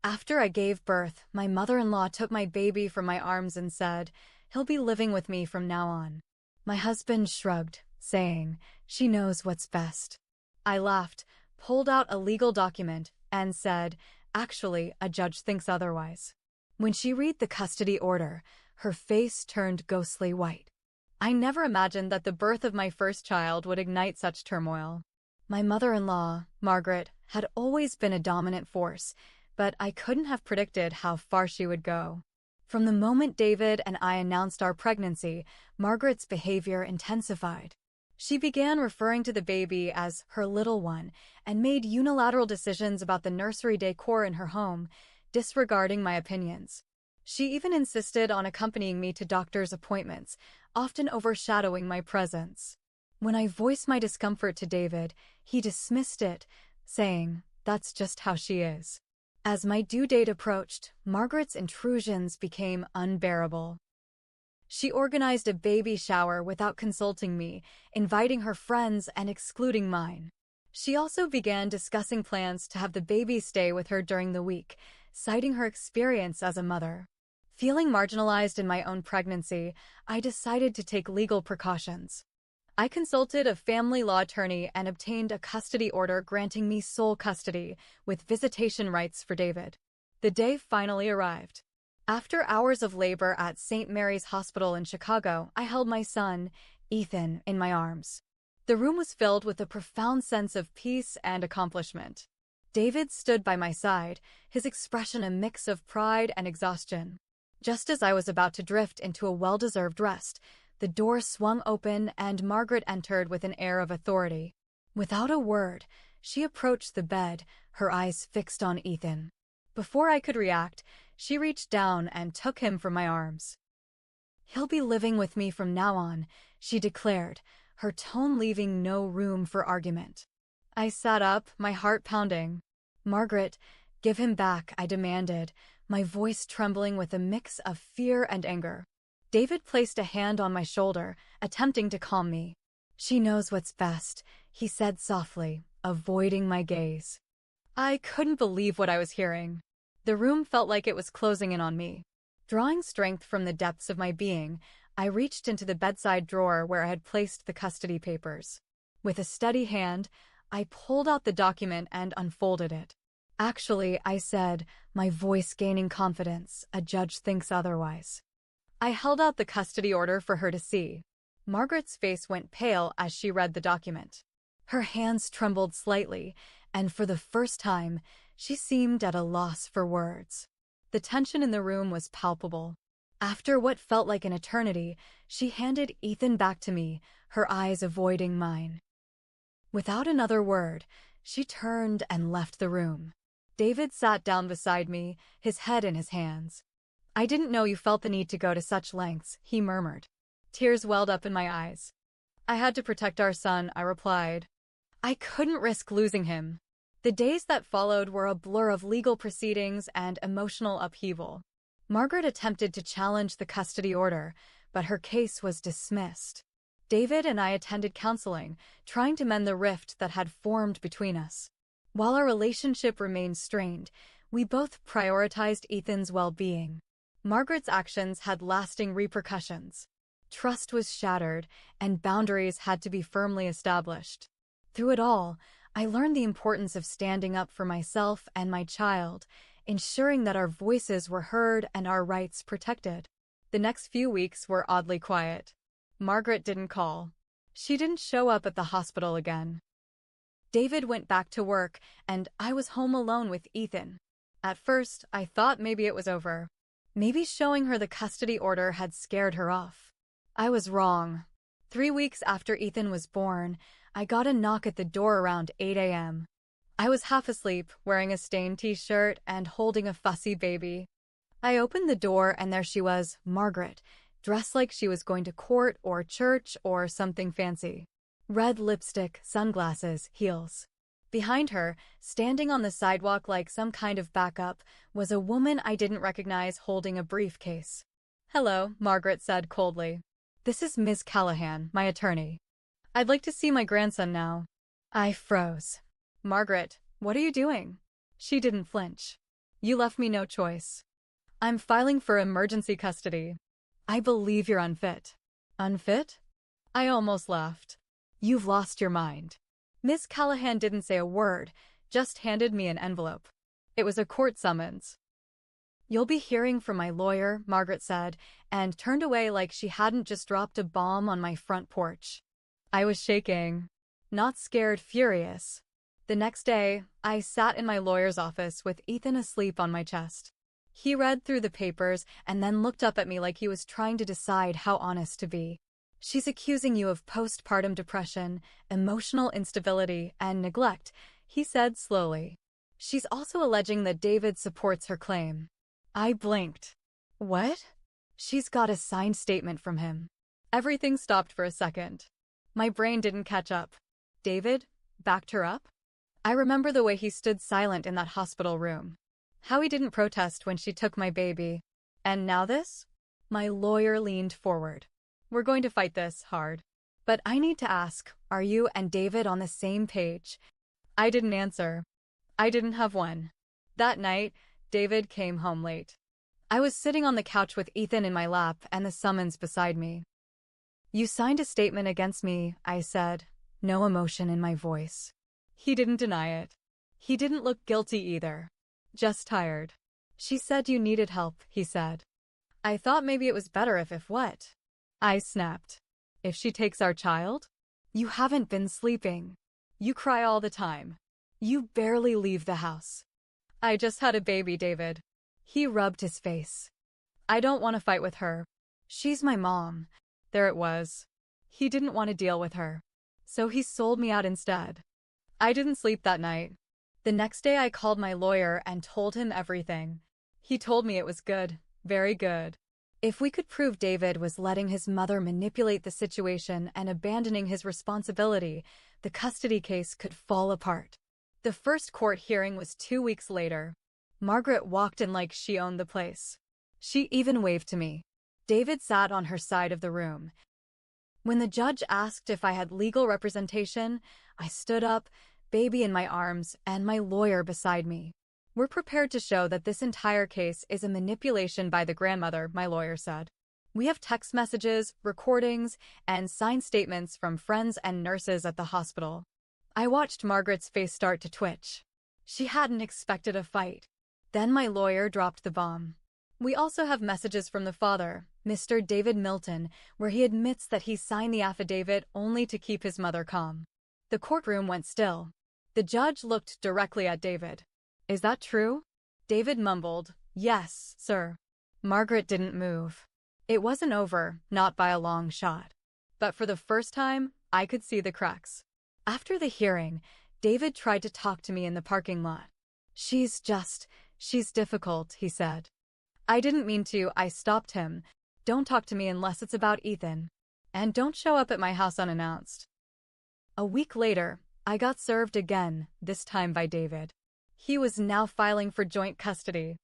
After I gave birth, my mother-in-law took my baby from my arms and said, "He'll be living with me from now on." My husband shrugged, saying, "She knows what's best." I laughed, pulled out a legal document, and said, "Actually, a judge thinks otherwise." When she read the custody order, her face turned ghostly white. I never imagined that the birth of my first child would ignite such turmoil. My mother-in-law, Margaret, had always been a dominant force, but I couldn't have predicted how far she would go. From the moment David and I announced our pregnancy, Margaret's behavior intensified. She began referring to the baby as her little one and made unilateral decisions about the nursery decor in her home, disregarding my opinions. She even insisted on accompanying me to doctor's appointments, often overshadowing my presence. When I voiced my discomfort to David, he dismissed it, saying, "That's just how she is." As my due date approached, Margaret's intrusions became unbearable. She organized a baby shower without consulting me, inviting her friends and excluding mine. She also began discussing plans to have the baby stay with her during the week, citing her experience as a mother. Feeling marginalized in my own pregnancy, I decided to take legal precautions. I consulted a family law attorney and obtained a custody order granting me sole custody, with visitation rights for David. The day finally arrived. After hours of labor at St. Mary's Hospital in Chicago, I held my son, Ethan, in my arms. The room was filled with a profound sense of peace and accomplishment. David stood by my side, his expression a mix of pride and exhaustion. Just as I was about to drift into a well-deserved rest, the door swung open and Margaret entered with an air of authority. Without a word, she approached the bed, her eyes fixed on Ethan. Before I could react, she reached down and took him from my arms. "He'll be living with me from now on," she declared, her tone leaving no room for argument. I sat up, my heart pounding. "Margaret, give him back," I demanded, my voice trembling with a mix of fear and anger. David placed a hand on my shoulder, attempting to calm me. "She knows what's best," he said softly, avoiding my gaze. I couldn't believe what I was hearing. The room felt like it was closing in on me. Drawing strength from the depths of my being, I reached into the bedside drawer where I had placed the custody papers. With a steady hand, I pulled out the document and unfolded it. "Actually," I said, my voice gaining confidence, "a judge thinks otherwise." I held out the custody order for her to see. Margaret's face went pale as she read the document. Her hands trembled slightly, and for the first time, she seemed at a loss for words. The tension in the room was palpable. After what felt like an eternity, she handed Ethan back to me, her eyes avoiding mine. Without another word, she turned and left the room. David sat down beside me, his head in his hands. "I didn't know you felt the need to go to such lengths," he murmured. Tears welled up in my eyes. "I had to protect our son," I replied. I couldn't risk losing him. The days that followed were a blur of legal proceedings and emotional upheaval. Margaret attempted to challenge the custody order, but her case was dismissed. David and I attended counseling, trying to mend the rift that had formed between us. While our relationship remained strained, we both prioritized Ethan's well-being. Margaret's actions had lasting repercussions. Trust was shattered, and boundaries had to be firmly established. Through it all, I learned the importance of standing up for myself and my child, ensuring that our voices were heard and our rights protected. The next few weeks were oddly quiet. Margaret didn't call. She didn't show up at the hospital again. David went back to work, and I was home alone with Ethan. At first, I thought maybe it was over. Maybe showing her the custody order had scared her off. I was wrong. 3 weeks after Ethan was born, I got a knock at the door around 8 a.m. I was half asleep, wearing a stained t-shirt and holding a fussy baby. I opened the door and there she was, Margaret, dressed like she was going to court or church or something fancy. Red lipstick, sunglasses, heels. Behind her, standing on the sidewalk like some kind of backup, was a woman I didn't recognize holding a briefcase. "Hello," Margaret said coldly. "This is Ms. Callahan, my attorney. I'd like to see my grandson now." I froze. "Margaret, what are you doing?" She didn't flinch. You left me no choice. I'm filing for emergency custody. I believe you're unfit. Unfit? I almost laughed. You've lost your mind. Miss Callahan didn't say a word, just handed me an envelope. It was a court summons. You'll be hearing from my lawyer, Margaret said, and turned away like she hadn't just dropped a bomb on my front porch. I was shaking. Not scared, furious. The next day, I sat in my lawyer's office with Ethan asleep on my chest. He read through the papers and then looked up at me like he was trying to decide how honest to be. She's accusing you of postpartum depression, emotional instability, and neglect, he said slowly. She's also alleging that David supports her claim. I blinked. What? She's got a signed statement from him. Everything stopped for a second. My brain didn't catch up. David backed her up? I remember the way he stood silent in that hospital room. How he didn't protest when she took my baby. And now this? My lawyer leaned forward. We're going to fight this hard. But I need to ask, are you and David on the same page? I didn't answer. I didn't have one. That night, David came home late. I was sitting on the couch with Ethan in my lap and the summons beside me. You signed a statement against me, I said, no emotion in my voice. He didn't deny it. He didn't look guilty either. Just tired. She said you needed help, he said. I thought maybe it was better if what? I snapped. If she takes our child? You haven't been sleeping. You cry all the time. You barely leave the house. I just had a baby, David. He rubbed his face. I don't want to fight with her. She's my mom. There it was. He didn't want to deal with her. So he sold me out instead. I didn't sleep that night. The next day I called my lawyer and told him everything. He told me it was good, very good. If we could prove David was letting his mother manipulate the situation and abandoning his responsibility, the custody case could fall apart. The first court hearing was 2 weeks later. Margaret walked in like she owned the place. She even waved to me. David sat on her side of the room. When the judge asked if I had legal representation, I stood up, baby in my arms, and my lawyer beside me. We're prepared to show that this entire case is a manipulation by the grandmother, my lawyer said. We have text messages, recordings, and signed statements from friends and nurses at the hospital. I watched Margaret's face start to twitch. She hadn't expected a fight. Then my lawyer dropped the bomb. We also have messages from the father, Mr. David Milton, where he admits that he signed the affidavit only to keep his mother calm. The courtroom went still. The judge looked directly at David. Is that true? David mumbled, yes, sir. Margaret didn't move. It wasn't over, not by a long shot. But for the first time, I could see the cracks. After the hearing, David tried to talk to me in the parking lot. She's difficult, he said. I didn't mean to, I stopped him. Don't talk to me unless it's about Ethan. And don't show up at my house unannounced. A week later, I got served again, this time by David. He was now filing for joint custody.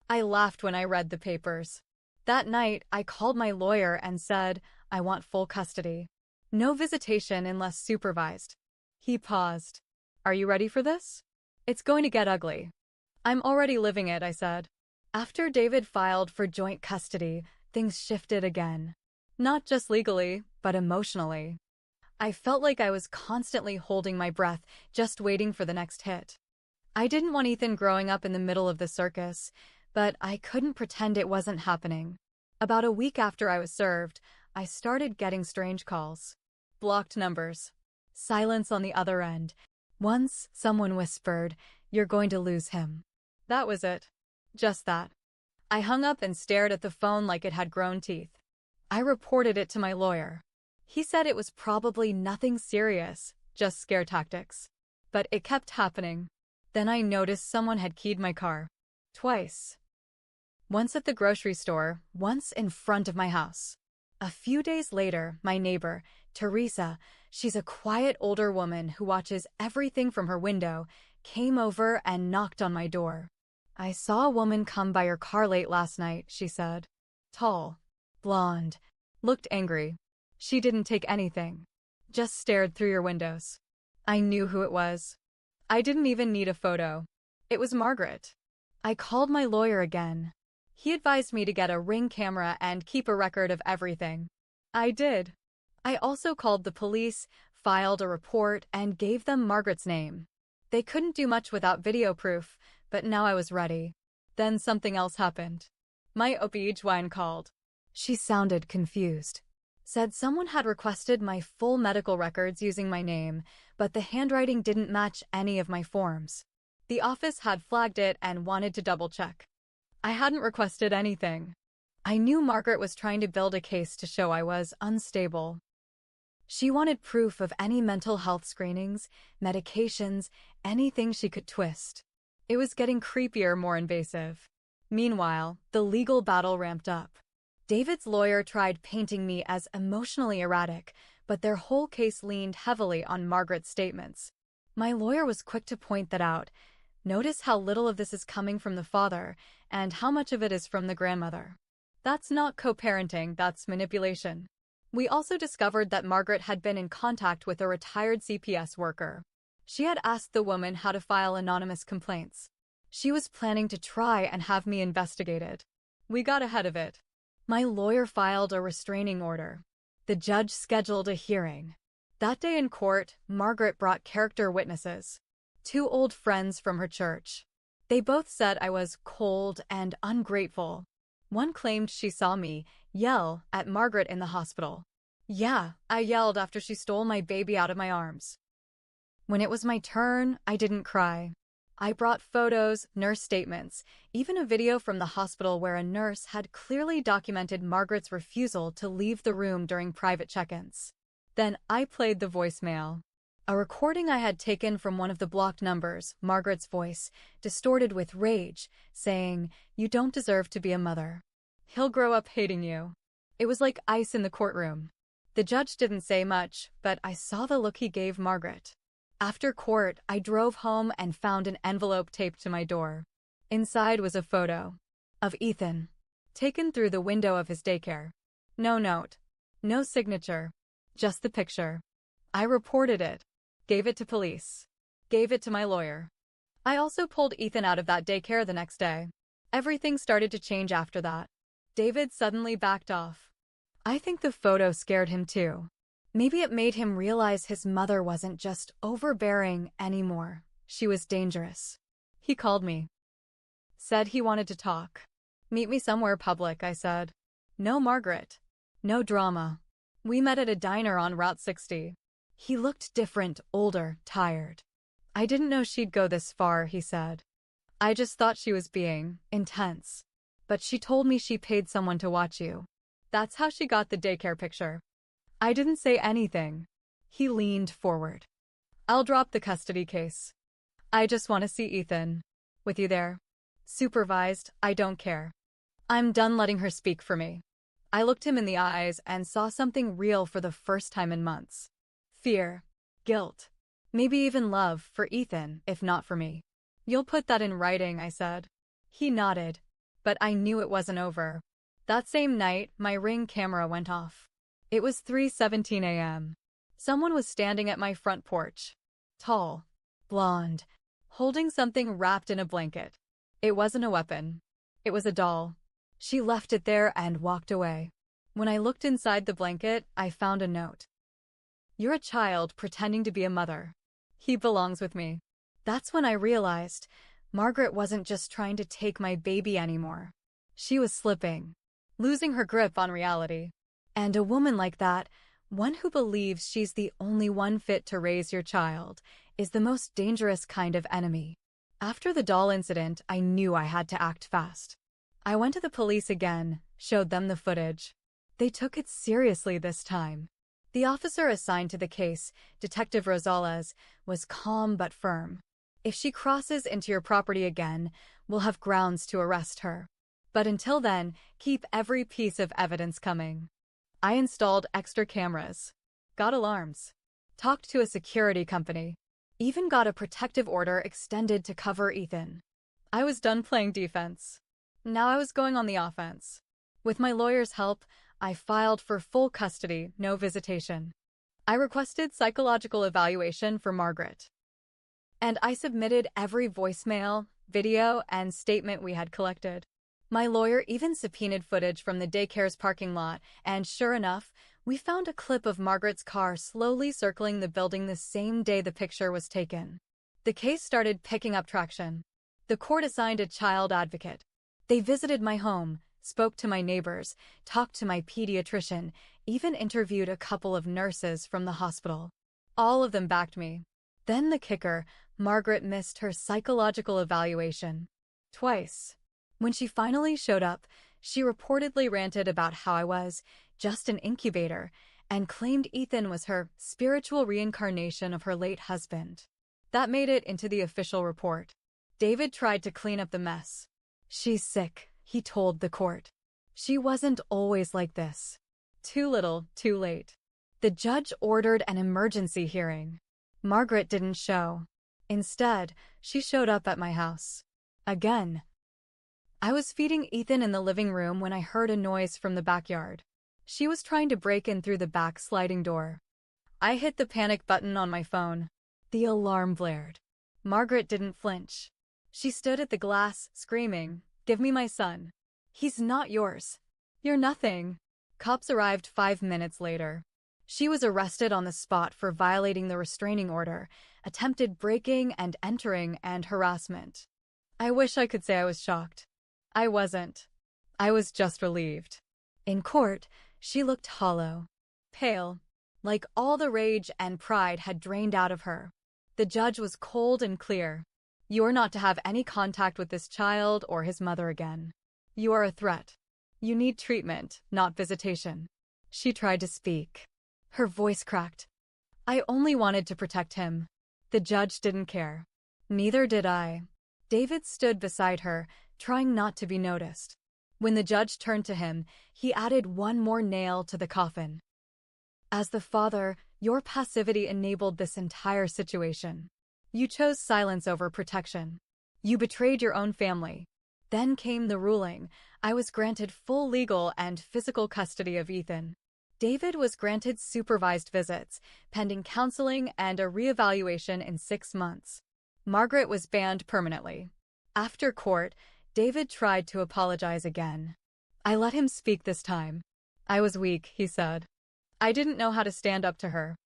I laughed when I read the papers. That night, I called my lawyer and said, I want full custody. No visitation unless supervised. He paused. Are you ready for this? It's going to get ugly. I'm already living it, I said. After David filed for joint custody, things shifted again. Not just legally, but emotionally. I felt like I was constantly holding my breath, just waiting for the next hit. I didn't want Ethan growing up in the middle of the circus, but I couldn't pretend it wasn't happening. About a week after I was served, I started getting strange calls. Blocked numbers. Silence on the other end. Once, someone whispered, "You're going to lose him." That was it. Just that. I hung up and stared at the phone like it had grown teeth. I reported it to my lawyer. He said it was probably nothing serious, just scare tactics. But it kept happening. Then I noticed someone had keyed my car. Twice. Once at the grocery store, once in front of my house. A few days later, my neighbor, Teresa, she's a quiet older woman who watches everything from her window, came over and knocked on my door. I saw a woman come by your car late last night, she said. Tall, blonde, looked angry. She didn't take anything. Just stared through your windows. I knew who it was. I didn't even need a photo. It was Margaret. I called my lawyer again. He advised me to get a Ring camera and keep a record of everything. I did. I also called the police, filed a report, and gave them Margaret's name. They couldn't do much without video proof, but now I was ready. Then something else happened. My OB-GYN called. She sounded confused. Said someone had requested my full medical records using my name, but the handwriting didn't match any of my forms. The office had flagged it and wanted to double-check. I hadn't requested anything. I knew Margaret was trying to build a case to show I was unstable. She wanted proof of any mental health screenings, medications, anything she could twist. It was getting creepier, more invasive. Meanwhile, the legal battle ramped up. David's lawyer tried painting me as emotionally erratic, but their whole case leaned heavily on Margaret's statements. My lawyer was quick to point that out. Notice how little of this is coming from the father, and how much of it is from the grandmother. That's not co-parenting, that's manipulation. We also discovered that Margaret had been in contact with a retired CPS worker. She had asked the woman how to file anonymous complaints. She was planning to try and have me investigated. We got ahead of it. My lawyer filed a restraining order. The judge scheduled a hearing. That day in court, Margaret brought character witnesses. 2 old friends from her church. They both said I was cold and ungrateful. One claimed she saw me yell at Margaret in the hospital. Yeah, I yelled after she stole my baby out of my arms. When it was my turn, I didn't cry. I brought photos, nurse statements, even a video from the hospital where a nurse had clearly documented Margaret's refusal to leave the room during private check-ins. Then I played the voicemail. A recording I had taken from one of the blocked numbers, Margaret's voice, distorted with rage, saying, "You don't deserve to be a mother. He'll grow up hating you." It was like ice in the courtroom. The judge didn't say much, but I saw the look he gave Margaret. After court, I drove home and found an envelope taped to my door. Inside was a photo of Ethan, taken through the window of his daycare. No note, no signature, just the picture. I reported it, gave it to police, gave it to my lawyer. I also pulled Ethan out of that daycare the next day. Everything started to change after that. David suddenly backed off. I think the photo scared him too. Maybe it made him realize his mother wasn't just overbearing anymore. She was dangerous. He called me. Said he wanted to talk. Meet me somewhere public, I said. No Margaret. No drama. We met at a diner on Route 60. He looked different, older, tired. I didn't know she'd go this far, he said. I just thought she was being intense. But she told me she paid someone to watch you. That's how she got the daycare picture. I didn't say anything. He leaned forward. I'll drop the custody case. I just want to see Ethan. With you there. Supervised, I don't care. I'm done letting her speak for me. I looked him in the eyes and saw something real for the first time in months. Fear, guilt, maybe even love for Ethan, if not for me. You'll put that in writing, I said. He nodded, but I knew it wasn't over. That same night, my Ring camera went off. It was 3:17 a.m. Someone was standing at my front porch. Tall, blonde, holding something wrapped in a blanket. It wasn't a weapon. It was a doll. She left it there and walked away. When I looked inside the blanket, I found a note. You're a child pretending to be a mother. He belongs with me. That's when I realized Margaret wasn't just trying to take my baby anymore. She was slipping, losing her grip on reality. And a woman like that, one who believes she's the only one fit to raise your child, is the most dangerous kind of enemy. After the doll incident, I knew I had to act fast. I went to the police again, showed them the footage. They took it seriously this time. The officer assigned to the case, Detective Rosales, was calm but firm. If she crosses into your property again, we'll have grounds to arrest her. But until then, keep every piece of evidence coming. I installed extra cameras, got alarms, talked to a security company, even got a protective order extended to cover Ethan. I was done playing defense. Now I was going on the offense. With my lawyer's help, I filed for full custody, no visitation. I requested psychological evaluation for Margaret. And I submitted every voicemail, video, and statement we had collected. My lawyer even subpoenaed footage from the daycare's parking lot, and sure enough, we found a clip of Margaret's car slowly circling the building the same day the picture was taken. The case started picking up traction. The court assigned a child advocate. They visited my home, spoke to my neighbors, talked to my pediatrician, even interviewed a couple of nurses from the hospital. All of them backed me. Then the kicker, Margaret missed her psychological evaluation. Twice. When she finally showed up, she reportedly ranted about how I was just an incubator and claimed Ethan was her spiritual reincarnation of her late husband. That made it into the official report. David tried to clean up the mess. "She's sick," he told the court. "She wasn't always like this." Too little, too late. The judge ordered an emergency hearing. Margaret didn't show. Instead, she showed up at my house. Again. I was feeding Ethan in the living room when I heard a noise from the backyard. She was trying to break in through the back sliding door. I hit the panic button on my phone. The alarm blared. Margaret didn't flinch. She stood at the glass, screaming, "Give me my son. He's not yours. You're nothing." Cops arrived 5 minutes later. She was arrested on the spot for violating the restraining order, attempted breaking and entering, and harassment. I wish I could say I was shocked. I wasn't. I was just relieved. In court, she looked hollow, pale, like all the rage and pride had drained out of her. The judge was cold and clear. "You're not to have any contact with this child or his mother again. You are a threat. You need treatment, not visitation." She tried to speak. Her voice cracked. "I only wanted to protect him." The judge didn't care. Neither did I. David stood beside her, trying not to be noticed. When the judge turned to him, he added one more nail to the coffin. "As the father, your passivity enabled this entire situation. You chose silence over protection. You betrayed your own family." Then came the ruling. I was granted full legal and physical custody of Ethan. David was granted supervised visits, pending counseling and a reevaluation in 6 months. Margaret was banned permanently. After court, David tried to apologize again. I let him speak this time. "I was weak," he said. "I didn't know how to stand up to her.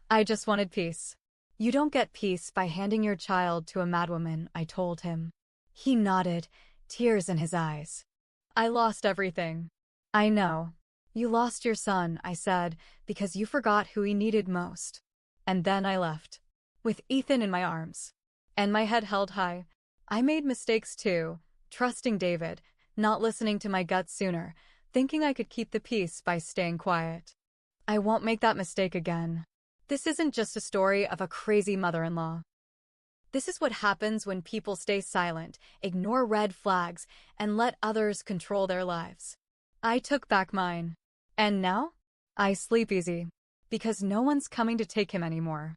I just wanted peace." "You don't get peace by handing your child to a madwoman," I told him. He nodded, tears in his eyes. "I lost everything." "I know. You lost your son," I said, "because you forgot who he needed most." And then I left, with Ethan in my arms, and my head held high. I made mistakes too, trusting David, not listening to my gut sooner, thinking I could keep the peace by staying quiet. I won't make that mistake again. This isn't just a story of a crazy mother-in-law. This is what happens when people stay silent, ignore red flags, and let others control their lives. I took back mine. And now? I sleep easy. Because no one's coming to take him anymore.